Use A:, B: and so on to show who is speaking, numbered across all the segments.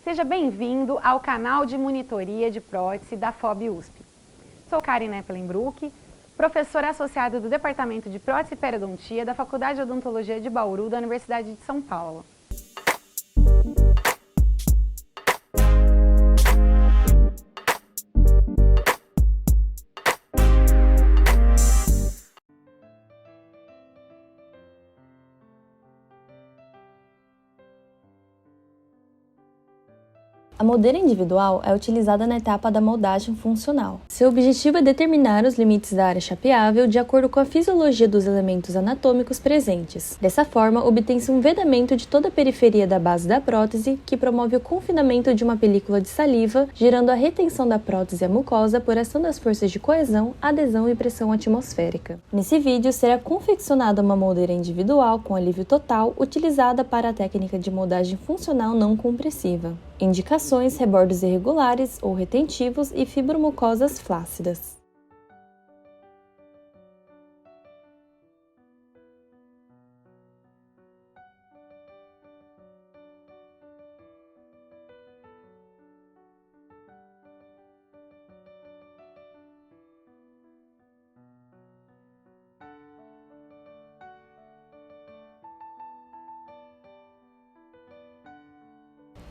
A: Seja bem-vindo ao canal de monitoria de prótese da FOB USP. Sou Karen Eppelenbruck, professora associada do Departamento de Prótese e Periodontia da Faculdade de Odontologia de Bauru da Universidade de São Paulo.
B: A moldeira individual é utilizada na etapa da moldagem funcional. Seu objetivo é determinar os limites da área chapeável de acordo com a fisiologia dos elementos anatômicos presentes. Dessa forma, obtém-se um vedamento de toda a periferia da base da prótese, que promove o confinamento de uma película de saliva, gerando a retenção da prótese à mucosa por ação das forças de coesão, adesão e pressão atmosférica. Nesse vídeo, será confeccionada uma moldeira individual com alívio total, utilizada para a técnica de moldagem funcional não compressiva. Indicações: rebordos irregulares ou retentivos e fibromucosas flácidas.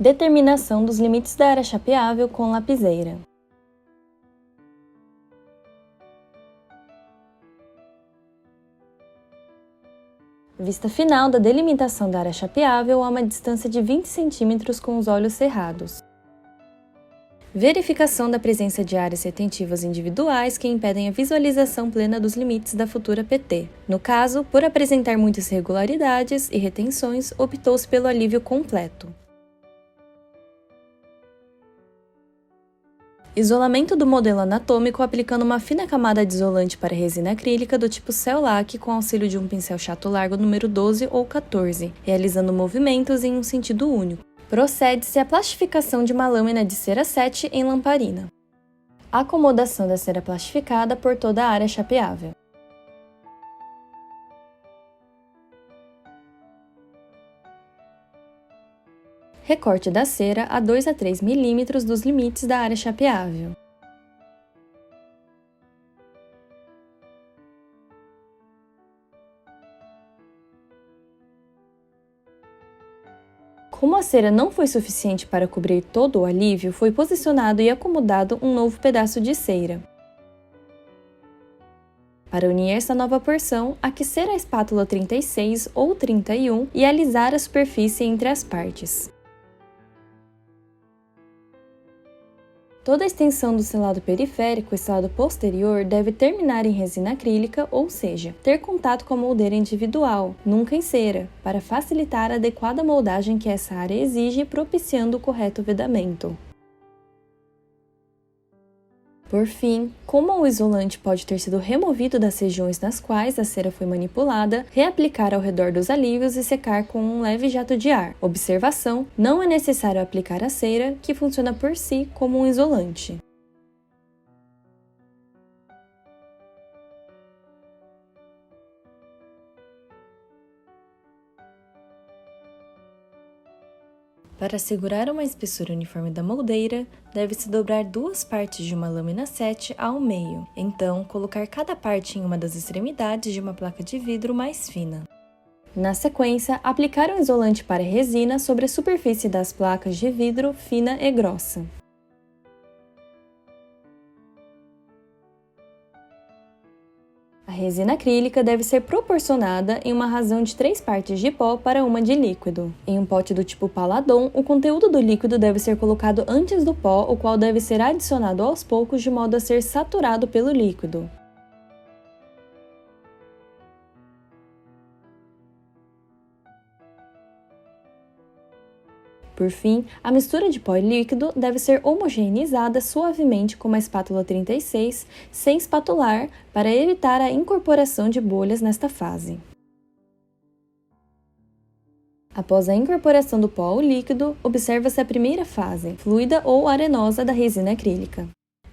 B: Determinação dos limites da área chapeável com lapiseira. Vista final da delimitação da área chapeável a uma distância de 20 cm com os olhos cerrados. Verificação da presença de áreas retentivas individuais que impedem a visualização plena dos limites da futura PT. No caso, por apresentar muitas irregularidades e retenções, optou-se pelo alívio completo. Isolamento do modelo anatômico aplicando uma fina camada de isolante para resina acrílica do tipo Cel-Lac com auxílio de um pincel chato largo número 12 ou 14, realizando movimentos em um sentido único. Procede-se à plastificação de uma lâmina de cera 7 em lamparina. Acomodação da cera plastificada por toda a área chapeável. Recorte da cera a 2 a 3 mm dos limites da área chapeável. Como a cera não foi suficiente para cobrir todo o alívio, foi posicionado e acomodado um novo pedaço de cera. Para unir essa nova porção, aquecer a espátula 36 ou 31 e alisar a superfície entre as partes. Toda a extensão do selado periférico e selado posterior deve terminar em resina acrílica, ou seja, ter contato com a moldeira individual, nunca em cera, para facilitar a adequada moldagem que essa área exige, propiciando o correto vedamento. Por fim, como o isolante pode ter sido removido das regiões nas quais a cera foi manipulada, reaplicar ao redor dos alívios e secar com um leve jato de ar. Observação: não é necessário aplicar a cera, que funciona por si como um isolante. Para assegurar uma espessura uniforme da moldeira, deve-se dobrar duas partes de uma lâmina 7 ao meio, então colocar cada parte em uma das extremidades de uma placa de vidro mais fina. Na sequência, aplicar um isolante para resina sobre a superfície das placas de vidro fina e grossa. A resina acrílica deve ser proporcionada em uma razão de 3 partes de pó para uma de líquido. Em um pote do tipo Paladon, o conteúdo do líquido deve ser colocado antes do pó, o qual deve ser adicionado aos poucos de modo a ser saturado pelo líquido. Por fim, a mistura de pó e líquido deve ser homogeneizada suavemente com uma espátula 36, sem espatular, para evitar a incorporação de bolhas nesta fase. Após a incorporação do pó ao líquido, observa-se a primeira fase, fluida ou arenosa da resina acrílica.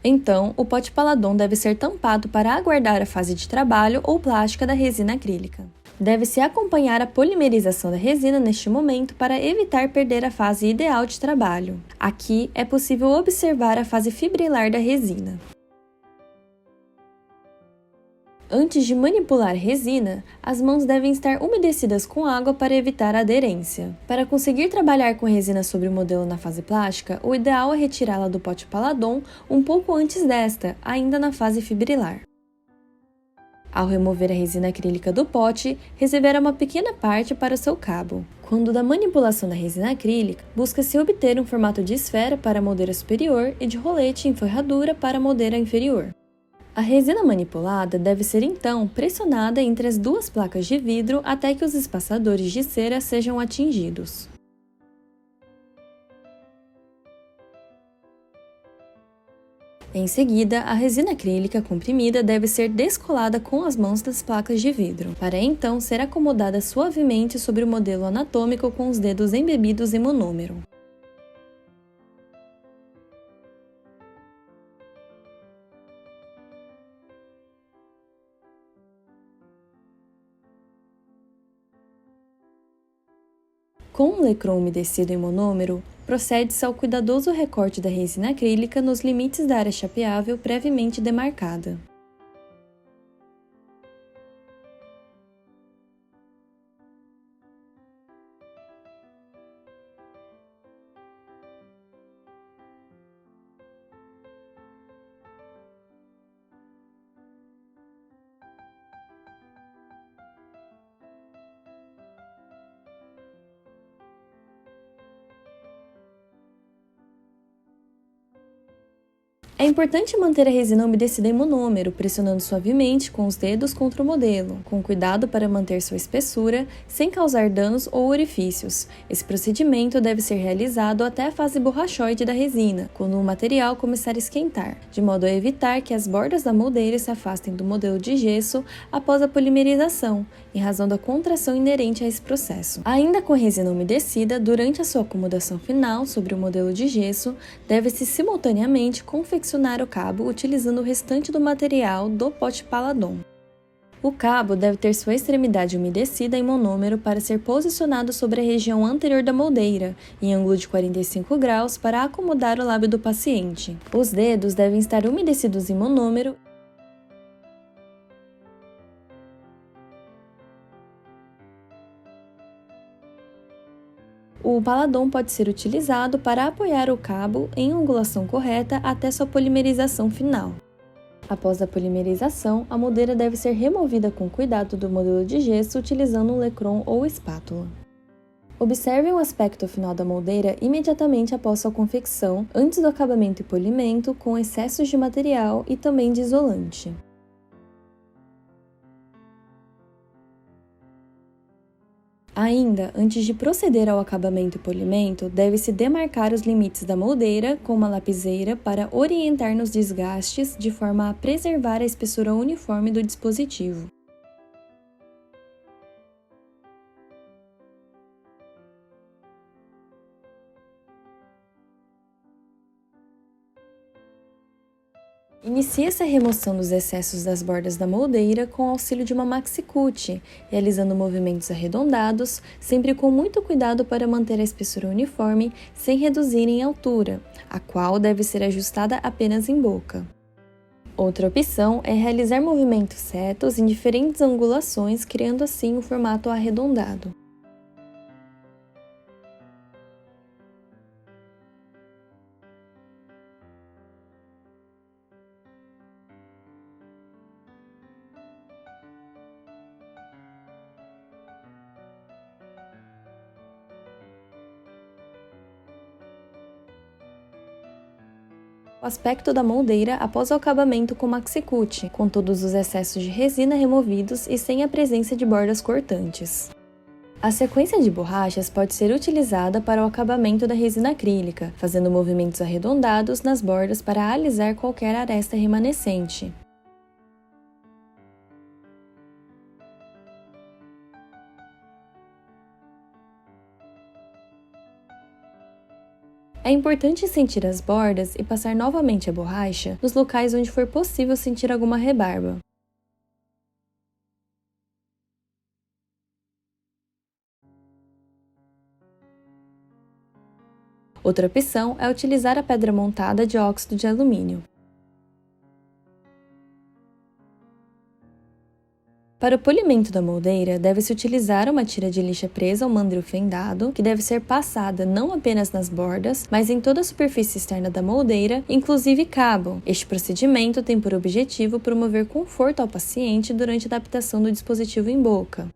B: Então, o pote Paladon deve ser tampado para aguardar a fase de trabalho ou plástica da resina acrílica. Deve-se acompanhar a polimerização da resina neste momento para evitar perder a fase ideal de trabalho. Aqui é possível observar a fase fibrilar da resina. Antes de manipular a resina, as mãos devem estar umedecidas com água para evitar a aderência. Para conseguir trabalhar com a resina sobre o modelo na fase plástica, o ideal é retirá-la do pote Paladon um pouco antes desta, ainda na fase fibrilar. Ao remover a resina acrílica do pote, reservará uma pequena parte para o seu cabo. Quando da manipulação da resina acrílica, busca-se obter um formato de esfera para a moldeira superior e de rolete em ferradura para a moldeira inferior. A resina manipulada deve ser então pressionada entre as duas placas de vidro até que os espaçadores de cera sejam atingidos. Em seguida, a resina acrílica comprimida deve ser descolada com as mãos das placas de vidro, para então ser acomodada suavemente sobre o modelo anatômico com os dedos embebidos em monômero. Com um lecron umedecido em monômero, procede-se ao cuidadoso recorte da resina acrílica nos limites da área chapeável previamente demarcada. É importante manter a resina umedecida em monômero, pressionando suavemente com os dedos contra o modelo, com cuidado para manter sua espessura, sem causar danos ou orifícios. Esse procedimento deve ser realizado até a fase borrachoide da resina, quando o material começar a esquentar, de modo a evitar que as bordas da moldeira se afastem do modelo de gesso após a polimerização, em razão da contração inerente a esse processo. Ainda com a resina umedecida, durante a sua acomodação final sobre o modelo de gesso, deve-se simultaneamente confeccionar o cabo utilizando o restante do material do pote Paladon. O cabo deve ter sua extremidade umedecida em monômero para ser posicionado sobre a região anterior da moldeira, em ângulo de 45 graus para acomodar o lábio do paciente. Os dedos devem estar umedecidos em monômero. O Paladon pode ser utilizado para apoiar o cabo em angulação correta até sua polimerização final. Após a polimerização, a moldeira deve ser removida com cuidado do modelo de gesso utilizando um lecron ou espátula. Observe o aspecto final da moldeira imediatamente após sua confecção, antes do acabamento e polimento, com excessos de material e também de isolante. Ainda, antes de proceder ao acabamento e polimento, deve-se demarcar os limites da moldeira com uma lapiseira para orientar nos desgastes de forma a preservar a espessura uniforme do dispositivo. Inicia-se a remoção dos excessos das bordas da moldeira com o auxílio de uma maxi-cut, realizando movimentos arredondados, sempre com muito cuidado para manter a espessura uniforme sem reduzir em altura, a qual deve ser ajustada apenas em boca. Outra opção é realizar movimentos retos em diferentes angulações, criando assim um formato arredondado. O aspecto da moldeira após o acabamento com maxi-cut, com todos os excessos de resina removidos e sem a presença de bordas cortantes. A sequência de borrachas pode ser utilizada para o acabamento da resina acrílica, fazendo movimentos arredondados nas bordas para alisar qualquer aresta remanescente. É importante sentir as bordas e passar novamente a borracha nos locais onde for possível sentir alguma rebarba. Outra opção é utilizar a pedra montada de óxido de alumínio. Para o polimento da moldeira, deve-se utilizar uma tira de lixa presa ao mandril fendado, que deve ser passada não apenas nas bordas, mas em toda a superfície externa da moldeira, inclusive cabo. Este procedimento tem por objetivo promover conforto ao paciente durante a adaptação do dispositivo em boca.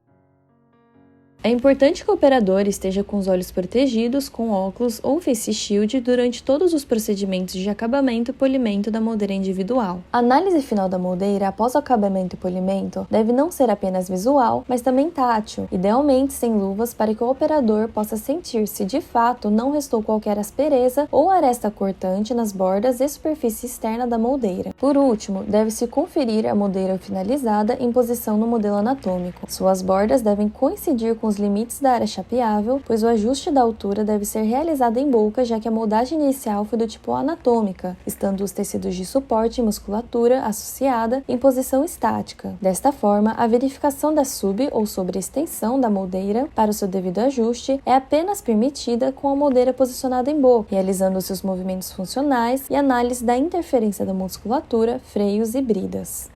B: É importante que o operador esteja com os olhos protegidos com óculos ou face shield durante todos os procedimentos de acabamento e polimento da moldeira individual. A análise final da moldeira após o acabamento e polimento deve não ser apenas visual, mas também tátil, idealmente sem luvas para que o operador possa sentir se de fato não restou qualquer aspereza ou aresta cortante nas bordas e superfície externa da moldeira. Por último, deve-se conferir a moldeira finalizada em posição no modelo anatômico. Suas bordas devem coincidir com os limites da área chapeável, pois o ajuste da altura deve ser realizado em boca, já que a moldagem inicial foi do tipo anatômica, estando os tecidos de suporte e musculatura associada em posição estática. Desta forma, a verificação da sub- ou sobreextensão da moldeira para o seu devido ajuste é apenas permitida com a moldeira posicionada em boca, realizando seus movimentos funcionais e análise da interferência da musculatura, freios e bridas.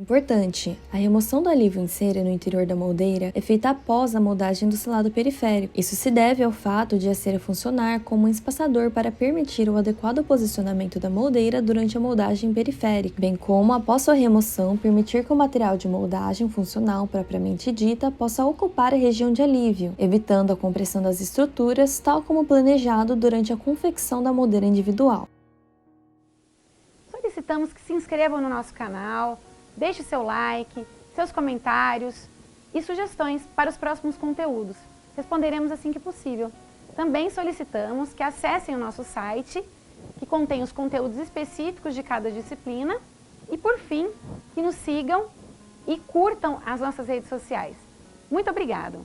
B: Importante, a remoção do alívio em cera no interior da moldeira é feita após a moldagem do selado periférico. Isso se deve ao fato de a cera funcionar como um espaçador para permitir o adequado posicionamento da moldeira durante a moldagem periférica, bem como, após sua remoção, permitir que o material de moldagem funcional propriamente dita possa ocupar a região de alívio, evitando a compressão das estruturas, tal como planejado durante a confecção da moldeira individual.
A: Solicitamos que se inscrevam no nosso canal, deixe seu like, seus comentários e sugestões para os próximos conteúdos. Responderemos assim que possível. Também solicitamos que acessem o nosso site, que contém os conteúdos específicos de cada disciplina. E, por fim, que nos sigam e curtam as nossas redes sociais. Muito obrigada!